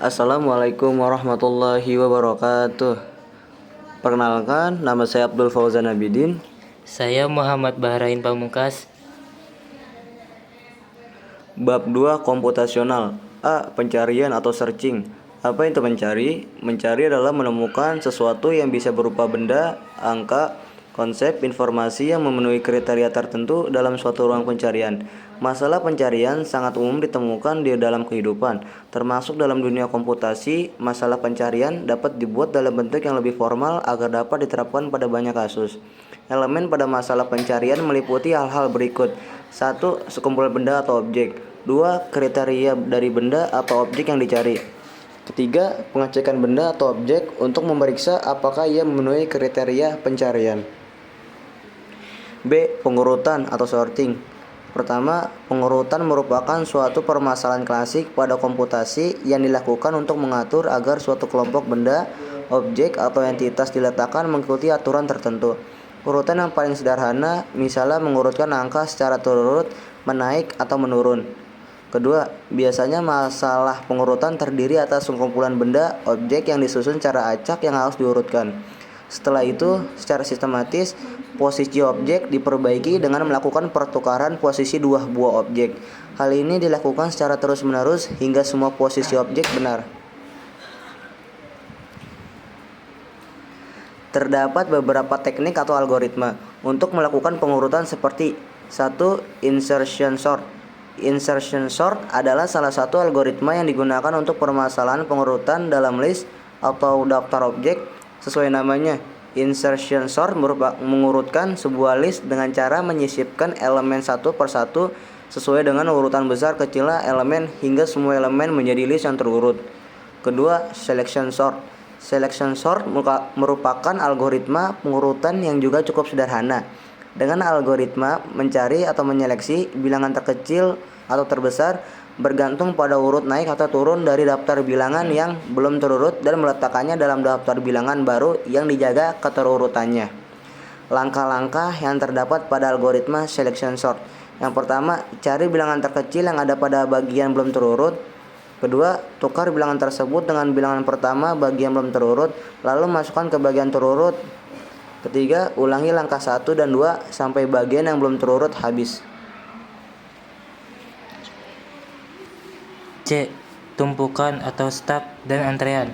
Assalamualaikum warahmatullahi wabarakatuh. Perkenalkan, nama saya Abdul Fauzan Abidin. Saya Muhammad Bahrain Pamungkas. Bab 2 komputasional. A. Pencarian atau searching. Apa itu mencari? Mencari adalah menemukan sesuatu yang bisa berupa benda, angka, konsep, informasi yang memenuhi kriteria tertentu dalam suatu ruang pencarian. Masalah pencarian sangat umum ditemukan di dalam kehidupan, termasuk dalam dunia komputasi. Masalah pencarian dapat dibuat dalam bentuk yang lebih formal agar dapat diterapkan pada banyak kasus. Elemen pada masalah pencarian meliputi hal-hal berikut. 1. Sekumpulan benda atau objek. 2. Kriteria dari benda atau objek yang dicari. Ketiga, pengecekan benda atau objek untuk memeriksa apakah ia memenuhi kriteria pencarian. B. Pengurutan atau sorting. Pertama, pengurutan merupakan suatu permasalahan klasik pada komputasi yang dilakukan untuk mengatur agar suatu kelompok benda, objek, atau entitas diletakkan mengikuti aturan tertentu. Urutan yang paling sederhana misalnya mengurutkan angka secara turut menaik atau menurun. Kedua, biasanya masalah pengurutan terdiri atas sekumpulan benda, objek yang disusun secara acak yang harus diurutkan. Setelah itu, secara sistematis, posisi objek diperbaiki dengan melakukan pertukaran posisi dua buah objek. Hal ini dilakukan secara terus-menerus hingga semua posisi objek benar. Terdapat beberapa teknik atau algoritma untuk melakukan pengurutan seperti 1. Insertion sort. Insertion sort adalah salah satu algoritma yang digunakan untuk permasalahan pengurutan dalam list atau daftar objek. Sesuai namanya, insertion sort mengurutkan sebuah list dengan cara menyisipkan elemen satu persatu sesuai dengan urutan besar kecilnya elemen hingga semua elemen menjadi list yang terurut. Kedua, selection sort. Selection sort merupakan algoritma pengurutan yang juga cukup sederhana. Dengan algoritma mencari atau menyeleksi bilangan terkecil atau terbesar bergantung pada urut naik atau turun dari daftar bilangan yang belum terurut dan meletakkannya dalam daftar bilangan baru yang dijaga keterurutannya. Langkah-langkah yang terdapat pada algoritma selection sort. Yang pertama, cari bilangan terkecil yang ada pada bagian belum terurut. Kedua, tukar bilangan tersebut dengan bilangan pertama bagian belum terurut, lalu masukkan ke bagian terurut. Ketiga, ulangi langkah 1 dan 2 sampai bagian yang belum terurut habis. C. Tumpukan atau stack dan antrean.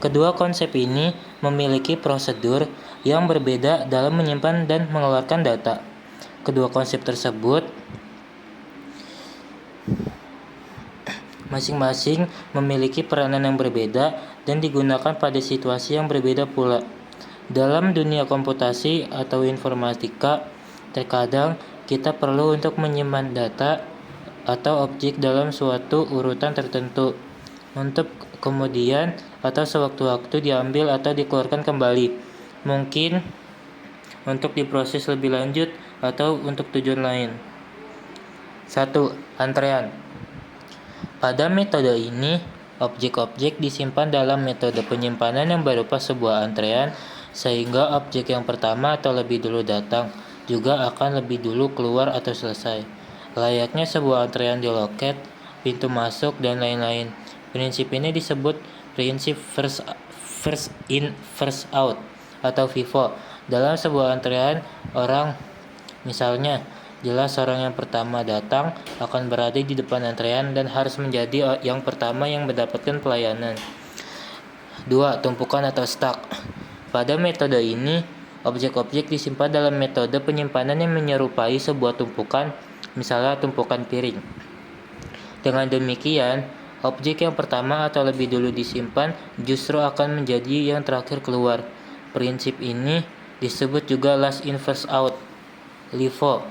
Kedua konsep ini memiliki prosedur yang berbeda dalam menyimpan dan mengeluarkan data. Kedua konsep tersebut masing-masing memiliki peranan yang berbeda dan digunakan pada situasi yang berbeda pula. Dalam dunia komputasi atau informatika, terkadang kita perlu untuk menyimpan data atau objek dalam suatu urutan tertentu untuk kemudian atau sewaktu-waktu diambil atau dikeluarkan kembali, mungkin untuk diproses lebih lanjut atau untuk tujuan lain. 1. Antrean. Pada metode ini, objek-objek disimpan dalam metode penyimpanan yang berupa sebuah antrean, sehingga objek yang pertama atau lebih dulu datang juga akan lebih dulu keluar atau selesai. Layaknya sebuah antrean di loket, pintu masuk, dan lain-lain. Prinsip ini disebut prinsip first in first out atau FIFO. Dalam sebuah antrean, misalnya jelas orang yang pertama datang akan berada di depan antrean dan harus menjadi yang pertama yang mendapatkan pelayanan. 2. Tumpukan atau stack. Pada metode ini, objek-objek disimpan dalam metode penyimpanan yang menyerupai sebuah tumpukan, misalnya tumpukan piring. Dengan demikian, objek yang pertama atau lebih dulu disimpan justru akan menjadi yang terakhir keluar. Prinsip ini disebut juga last in first out, LIFO.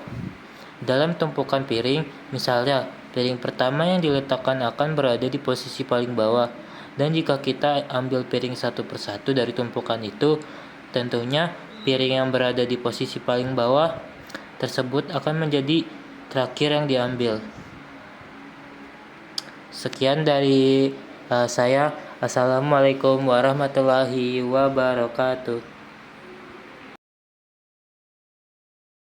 Dalam tumpukan piring, misalnya piring pertama yang diletakkan akan berada di posisi paling bawah, dan jika kita ambil piring satu persatu dari tumpukan itu, tentunya piring yang berada di posisi paling bawah tersebut akan menjadi terakhir yang diambil. Sekian dari saya. Assalamualaikum warahmatullahi wabarakatuh.